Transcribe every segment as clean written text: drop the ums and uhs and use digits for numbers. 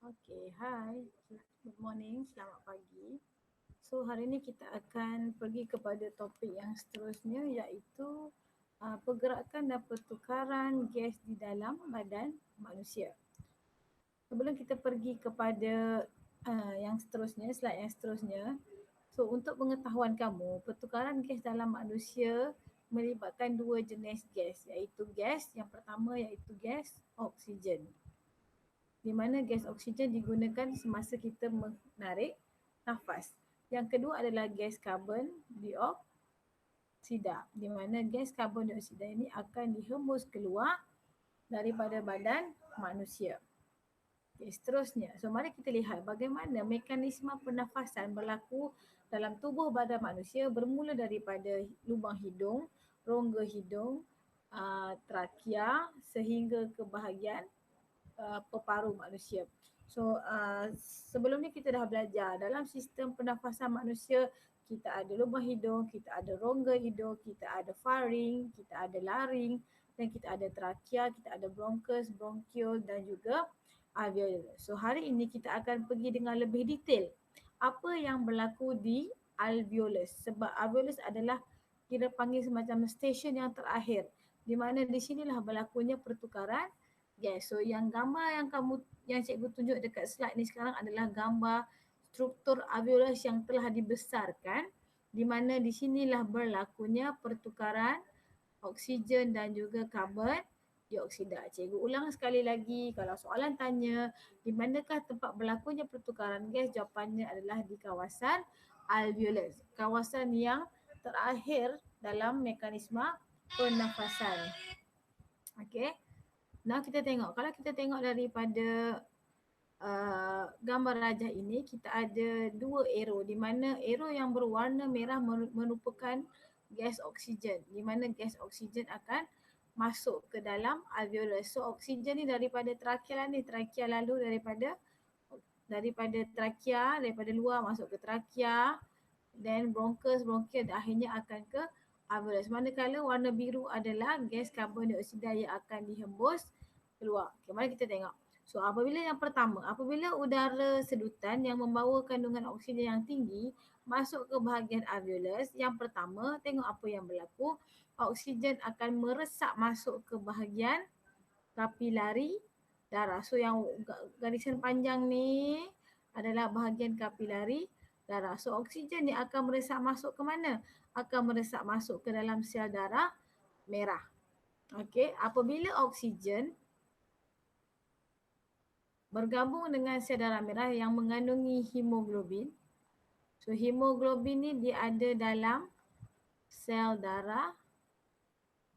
Okay, hai. Good morning, selamat pagi. So, hari ini kita akan pergi kepada topik yang seterusnya iaitu pergerakan dan pertukaran gas di dalam badan manusia. Sebelum kita pergi kepada yang seterusnya, slide yang seterusnya. So, untuk pengetahuan kamu, pertukaran gas dalam manusia melibatkan dua jenis gas iaitu gas yang pertama iaitu gas oksigen. Di mana gas oksigen digunakan semasa kita menarik nafas. Yang kedua adalah gas karbon dioksida, di mana gas karbon dioksida ini akan dihembus keluar daripada badan manusia. Okay, seterusnya, so mari kita lihat bagaimana mekanisme pernafasan berlaku dalam tubuh badan manusia bermula daripada lubang hidung, rongga hidung, trakea sehingga ke bahagian peparu manusia. So sebelum ni kita dah belajar dalam sistem pernafasan manusia kita ada lubang hidung, kita ada rongga hidung, kita ada faring, kita ada laring dan kita ada trakea, kita ada bronchus, bronchiole dan juga alveolus. So hari ini kita akan pergi dengan lebih detail apa yang berlaku di alveolus sebab alveolus adalah kira panggil semacam stesen yang terakhir di mana di sinilah berlakunya pertukaran gas. So yang gambar yang cikgu tunjuk dekat slide ni sekarang adalah gambar struktur alveolus yang telah dibesarkan di mana di sinilah berlakunya pertukaran oksigen dan juga karbon dioksida. Cikgu ulang sekali lagi, kalau soalan tanya di manakah tempat berlakunya pertukaran gas, jawapannya adalah di kawasan alveolus, kawasan yang terakhir dalam mekanisme pernafasan. Okey. Nah kita tengok, kalau kita tengok daripada gambar rajah ini, kita ada dua arrow di mana arrow yang berwarna merah merupakan gas oksigen, di mana gas oksigen akan masuk ke dalam alveolus. So oksigen ni daripada trakea ni, trakea lalu daripada trakea, daripada luar masuk ke trakea, then bronchus, bronchial dan akhirnya akan ke alveolus. Manakala warna biru adalah gas karbon dioksida yang akan dihembus keluar. Okay, mari kita tengok. So apabila yang pertama, apabila udara sedutan yang membawa kandungan oksigen yang tinggi masuk ke bahagian alveolus, yang pertama tengok apa yang berlaku. Oksigen akan meresap masuk ke bahagian kapilari darah. So yang garisan panjang ni adalah bahagian kapilari darah. So oksigen ni akan meresap masuk ke mana? Akan meresap masuk ke dalam sel darah merah. Okey, apabila oksigen bergabung dengan sel darah merah yang mengandungi hemoglobin. So hemoglobin ni dia ada dalam sel darah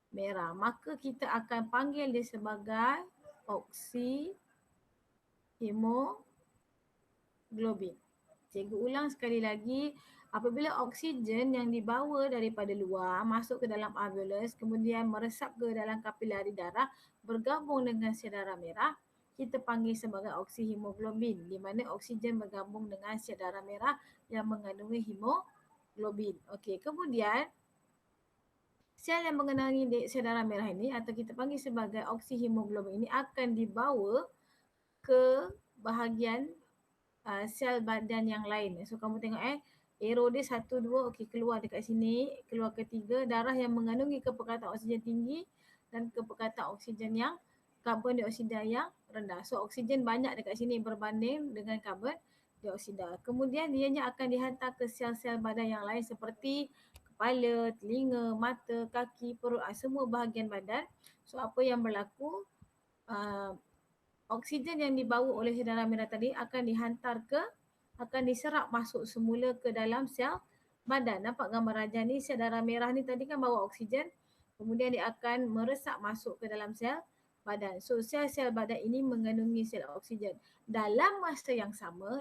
merah. Maka kita akan panggil dia sebagai oksihemoglobin. Cikgu ulang sekali lagi. Apabila oksigen yang dibawa daripada luar masuk ke dalam alveolus kemudian meresap ke dalam kapilari darah bergabung dengan sel darah merah, kita panggil sebagai oksihemoglobin di mana oksigen bergabung dengan sel darah merah yang mengandungi hemoglobin. Okey, kemudian sel yang mengandungi sel darah merah ini atau kita panggil sebagai oksihemoglobin ini akan dibawa ke bahagian sel badan yang lain. So kamu tengok arrow dia 1, 2, okey keluar dekat sini, keluar ketiga, darah yang mengandungi kepekatan oksigen tinggi dan kepekatan oksigen yang karbon dioksida yang rendah. So oksigen banyak dekat sini berbanding dengan karbon dioksida. Kemudian ianya akan dihantar ke sel-sel badan yang lain seperti kepala, telinga, mata, kaki, perut, semua bahagian badan. So apa yang berlaku? Oksigen yang dibawa oleh sel darah merah tadi akan diserap masuk semula ke dalam sel badan. Nampak gambar rajah ni, sel darah merah ni tadi kan bawa oksigen, kemudian dia akan meresap masuk ke dalam sel badan. So sel-sel badan ini mengandungi sel oksigen. Dalam masa yang sama,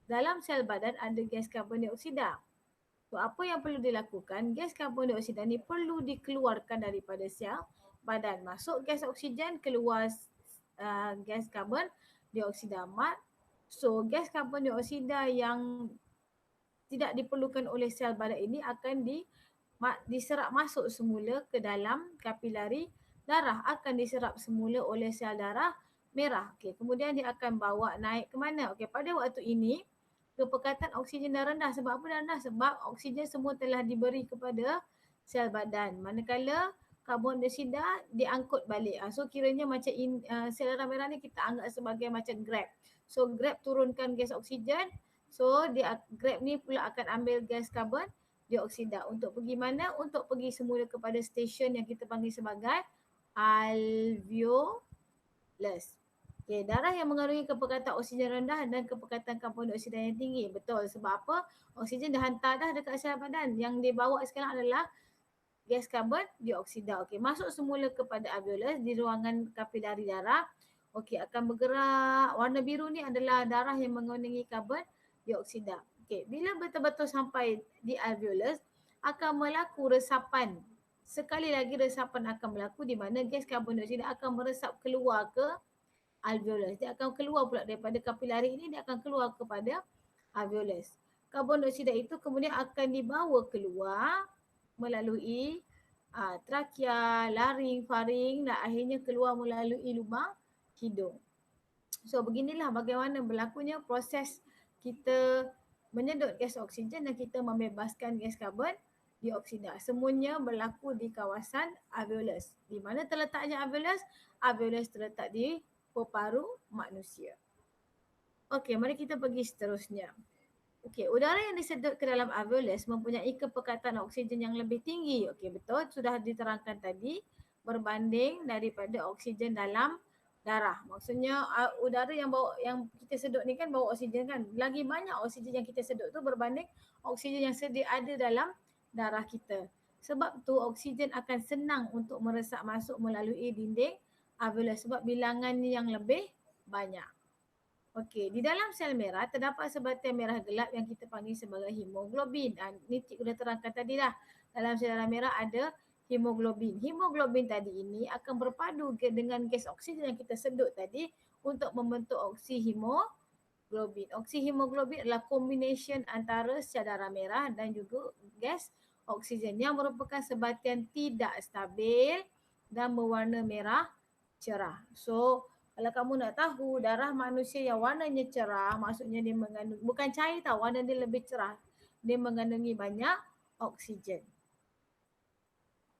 dalam sel badan ada gas karbon dioksida. So apa yang perlu dilakukan? Gas karbon dioksida ni perlu dikeluarkan daripada sel badan. Masuk gas oksigen, keluar gas karbon dioksida. So gas karbon dioksida yang tidak diperlukan oleh sel badan ini akan diserap masuk semula ke dalam kapilari darah, akan diserap semula oleh sel darah merah. Okey, kemudian dia akan bawa naik ke mana? Okey, pada waktu ini kepekatan oksigen dah rendah. Sebab apa dah rendah? Sebab oksigen semua telah diberi kepada sel badan. Manakala karbon dioksida diangkut balik. So kiranya macam sel darah merah ni kita anggap sebagai macam Grab. So Grab turunkan gas oksigen. So Grab ni pula akan ambil gas karbon dioksida untuk pergi mana? Untuk pergi semula kepada stesen yang kita panggil sebagai alveolus. Okay, darah yang mengandungi kepekatan oksigen rendah dan kepekatan karbon dioksida yang tinggi. Betul, sebab apa? Oksigen dah hantar dah dekat sel badan. Yang dia bawa sekarang adalah gas karbon dioksida. Okey, masuk semula kepada alveolus di ruangan kapilari darah. Okey, akan bergerak. Warna biru ni adalah darah yang mengandungi karbon dioksida. Okey, bila betul-betul sampai di alveolus, akan berlaku resapan. Sekali lagi resapan akan berlaku di mana gas karbon dioksida akan meresap keluar ke alveolus. Dia akan keluar pula daripada kapilari ini, dia akan keluar kepada alveolus. Karbon dioksida itu kemudian akan dibawa keluar melalui trakea, laring, faring dan akhirnya keluar melalui lubang hidung. So beginilah bagaimana berlakunya proses kita menyedut gas oksigen dan kita membebaskan gas karbon dioksida. Semuanya berlaku di kawasan alveolus. Di mana terletaknya alveolus? Alveolus terletak di paru manusia. Okey, mari kita pergi seterusnya. Okey, udara yang disedut ke dalam alveolus mempunyai kepekatan oksigen yang lebih tinggi. Okey, betul, sudah diterangkan tadi, berbanding daripada oksigen dalam darah. Maksudnya udara yang kita sedut ni kan bawa oksigen kan. Lagi banyak oksigen yang kita sedut tu berbanding oksigen yang sedia ada dalam darah kita. Sebab tu oksigen akan senang untuk meresap masuk melalui dinding alveolus sebab bilangannya yang lebih banyak. Okey, di dalam sel merah terdapat sebatian merah gelap yang kita panggil sebagai hemoglobin. Ini Cik sudah terangkan tadi dah. Dalam sel darah merah ada hemoglobin. Hemoglobin tadi ini akan berpadu dengan gas oksigen yang kita sedut tadi untuk membentuk oksihemoglobin. Oksihemoglobin adalah combination antara sel darah merah dan juga gas oksigen yang merupakan sebatian tidak stabil dan berwarna merah cerah. So, kalau kamu nak tahu darah manusia yang warnanya cerah, maksudnya dia mengandung, bukan cair tau, warna dia lebih cerah. Dia mengandungi banyak oksigen.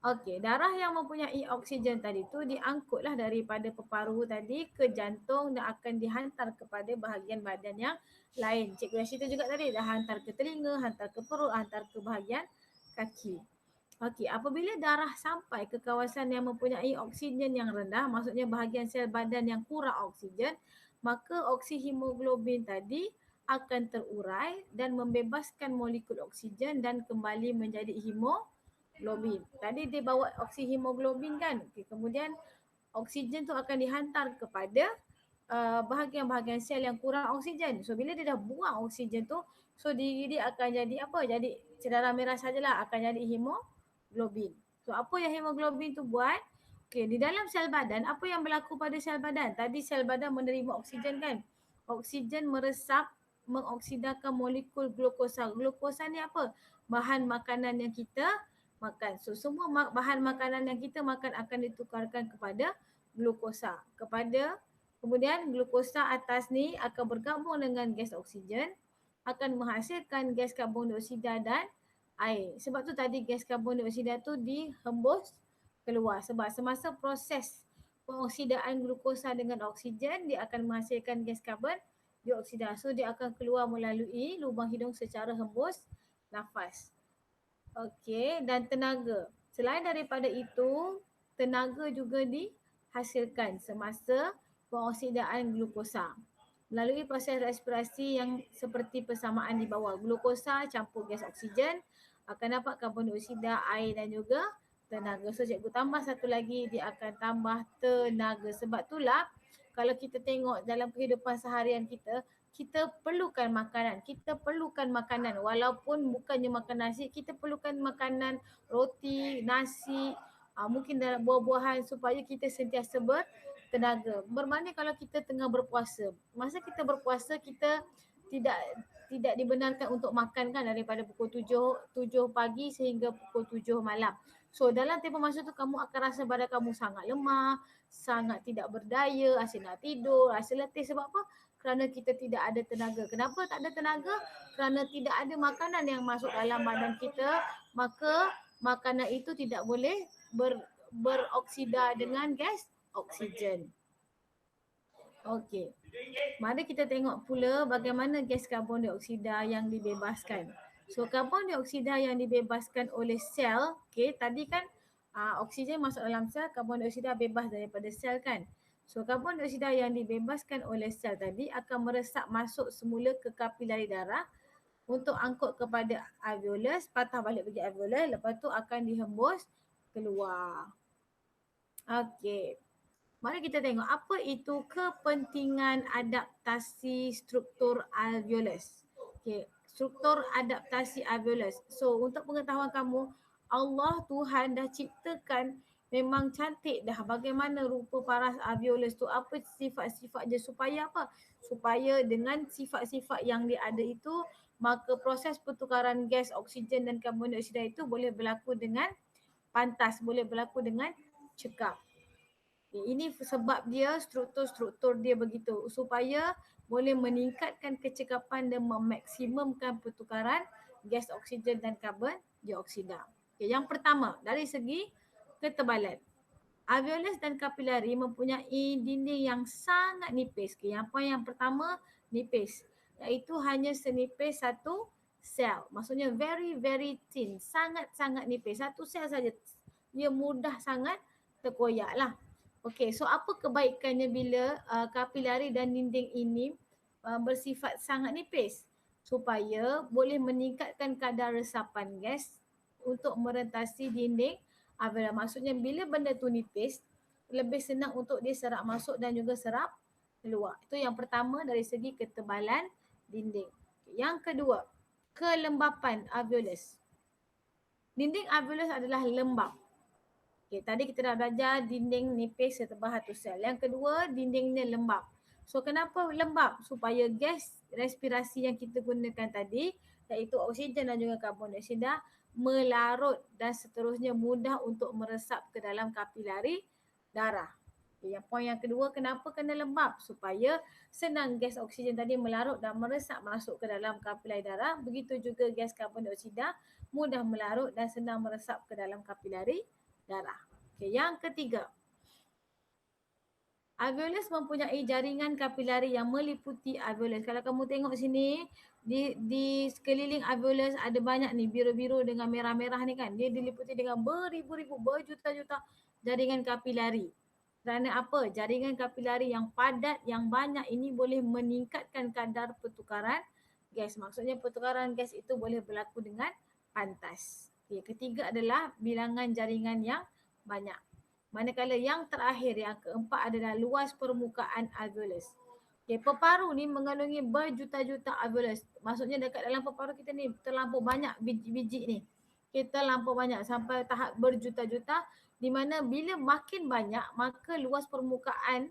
Okey, darah yang mempunyai oksigen tadi tu diangkutlah daripada peparuh tadi ke jantung dan akan dihantar kepada bahagian badan yang lain. Cikgu dah cerita juga tadi, dah hantar ke telinga, hantar ke perut, hantar ke bahagian kaki. Okey, apabila darah sampai ke kawasan yang mempunyai oksigen yang rendah, maksudnya bahagian sel badan yang kurang oksigen, maka oksihemoglobin tadi akan terurai dan membebaskan molekul oksigen dan kembali menjadi hemoglobin. Tadi dia bawa oksihemoglobin kan? Okay, kemudian oksigen tu akan dihantar kepada bahagian-bahagian sel yang kurang oksigen. So bila dia dah buang oksigen tu, so dia akan jadi apa? Jadi darah merah sajalah, akan jadi hemoglobin. So apa yang hemoglobin tu buat? Okey, di dalam sel badan, apa yang berlaku pada sel badan? Tadi sel badan menerima oksigen kan? Oksigen meresap, mengoksidakan molekul glukosa. Glukosa ni apa? Bahan makanan yang kita makan. So semua bahan makanan yang kita makan akan ditukarkan kepada glukosa. Kemudian glukosa atas ni akan bergabung dengan gas oksigen, akan menghasilkan gas karbon dioksida dan air. Sebab tu tadi gas karbon dioksida tu dihembus keluar. Sebab semasa proses pengoksidaan glukosa dengan oksigen, dia akan menghasilkan gas karbon dioksida. So dia akan keluar melalui lubang hidung secara hembus nafas. Okey, dan tenaga. Selain daripada itu, tenaga juga dihasilkan semasa pengoksidaan glukosa melalui proses respirasi yang seperti persamaan di bawah. Glukosa campur gas oksigen akan dapat karbon dioksida, air dan juga tenaga. So cikgu tambah satu lagi, dia akan tambah tenaga. Sebab itulah kalau kita tengok dalam kehidupan seharian kita, kita perlukan makanan. Kita perlukan makanan walaupun bukannya makan nasi, kita perlukan makanan roti, nasi, mungkin dalam buah-buahan supaya kita sentiasa bertenaga. Berbanding kalau kita tengah berpuasa. Masa kita berpuasa, kita tidak dibenarkan untuk makan kan daripada pukul 7 pagi sehingga pukul 7 malam. So dalam tempoh masa tu kamu akan rasa badan kamu sangat lemah, sangat tidak berdaya, asyik nak tidur, rasa letih. Sebab apa? Kerana kita tidak ada tenaga. Kenapa tak ada tenaga? Kerana tidak ada makanan yang masuk dalam badan kita, maka makanan itu tidak boleh beroksida dengan gas oksigen. Okey. Mari kita tengok pula bagaimana gas karbon dioksida yang dibebaskan. So karbon dioksida yang dibebaskan oleh sel, okey, tadi kan oksigen masuk dalam sel, karbon dioksida bebas daripada sel kan. So karbon dioksida yang dibebaskan oleh sel tadi akan meresap masuk semula ke kapilari darah untuk angkut kepada alveolus, patah balik pergi alveolus, lepas tu akan dihembus keluar. Okey. Mari kita tengok apa itu kepentingan adaptasi struktur alveolus. Okey, struktur adaptasi alveolus. So, untuk pengetahuan kamu, Allah Tuhan dah ciptakan memang cantik dah bagaimana rupa paras alveolus tu, apa sifat-sifat dia supaya apa? Supaya dengan sifat-sifat yang dia ada itu, maka proses pertukaran gas oksigen dan karbon dioksida itu boleh berlaku dengan pantas, boleh berlaku dengan cekap. Ini sebab dia struktur-struktur dia begitu supaya boleh meningkatkan kecekapan dan memaksimumkan pertukaran gas oksigen dan karbon dioksida. Okay, yang pertama dari segi ketebalan. Alveolus dan kapilari mempunyai dinding yang sangat nipis. Okay, yang poin yang pertama nipis, iaitu hanya senipis satu sel. Maksudnya very very thin, sangat-sangat nipis. Satu sel saja, dia mudah sangat terkoyak lah. Okey, so apa kebaikannya bila kapilari dan dinding ini bersifat sangat nipis? Supaya boleh meningkatkan kadar resapan gas untuk merentasi dinding alveolar. Maksudnya bila benda tu nipis, lebih senang untuk dia serap masuk dan juga serap keluar. Itu yang pertama dari segi ketebalan dinding. Yang kedua, kelembapan alveolus. Dinding alveolus adalah lembap. Okay, tadi kita dah belajar dinding nipis setebal satu sel. Yang kedua, dindingnya lembap. So kenapa lembap? Supaya gas respirasi yang kita gunakan tadi, iaitu oksigen dan juga karbon dioksida, melarut dan seterusnya mudah untuk meresap ke dalam kapilari darah. Okay, yang poin yang kedua, kenapa kena lembap? Supaya senang gas oksigen tadi melarut dan meresap masuk ke dalam kapilari darah. Begitu juga gas karbon dioksida mudah melarut dan senang meresap ke dalam kapilari darah. Okay, yang ketiga, alveolus mempunyai jaringan kapilari yang meliputi alveolus. Kalau kamu tengok sini, di sekeliling alveolus ada banyak ni biru-biru dengan merah-merah ni kan. Dia diliputi dengan beribu-ribu, berjuta-juta jaringan kapilari. Kerana apa? Jaringan kapilari yang padat, yang banyak ini boleh meningkatkan kadar pertukaran gas. Maksudnya pertukaran gas itu boleh berlaku dengan pantas. Okay, ketiga adalah bilangan jaringan yang banyak. Manakala yang terakhir, yang keempat adalah luas permukaan alveolus. Okay, peparu ni mengandungi berjuta-juta alveolus. Maksudnya dekat dalam peparu kita ni terlampau banyak biji-biji ni. Okay, terlampau banyak sampai tahap berjuta-juta, di mana bila makin banyak maka luas permukaan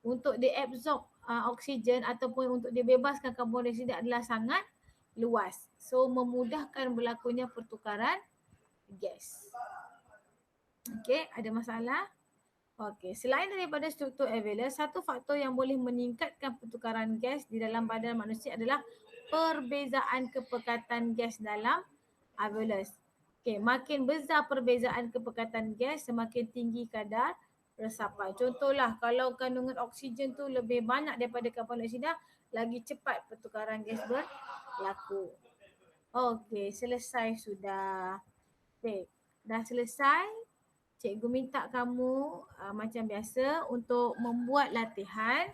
untuk diabsorb oksigen ataupun untuk dibebaskan karbon dioksida adalah sangat luas. So memudahkan berlakunya pertukaran gas. Okey, ada masalah? Okey, selain daripada struktur alveolus, satu faktor yang boleh meningkatkan pertukaran gas di dalam badan manusia adalah perbezaan kepekatan gas dalam alveolus. Okey, makin besar perbezaan kepekatan gas, semakin tinggi kadar resapan. Contohlah, kalau kandungan oksigen tu lebih banyak daripada karbon dioksida, lagi cepat pertukaran gas berlaku. Okey, selesai sudah. Baik, dah selesai. Cikgu minta kamu macam biasa untuk membuat latihan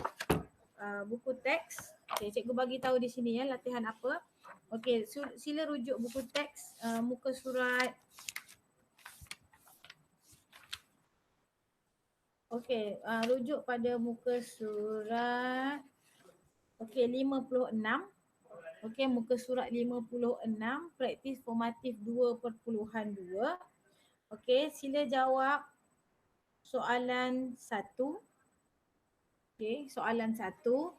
buku teks. Okay, cikgu bagi tahu di sini ya latihan apa. Okey, sila rujuk buku teks muka surat. Okey, rujuk pada muka surat 56. Okey, muka surat 56, praktis formatif 2.2. Okey, sila jawab soalan 1. Okey, soalan 1.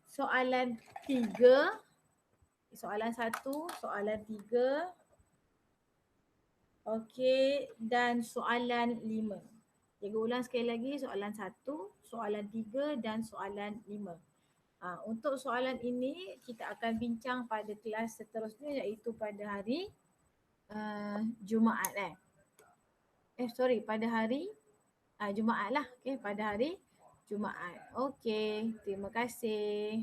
Soalan 3. Soalan 1, soalan 3. Okey, dan soalan 5. Cikgu ulang sekali lagi, soalan 1, soalan 3 dan soalan 5. Untuk soalan ini kita akan bincang pada kelas seterusnya iaitu pada hari Jumaat pada hari Jumaat lah. Pada hari Jumaat. Okey, terima kasih.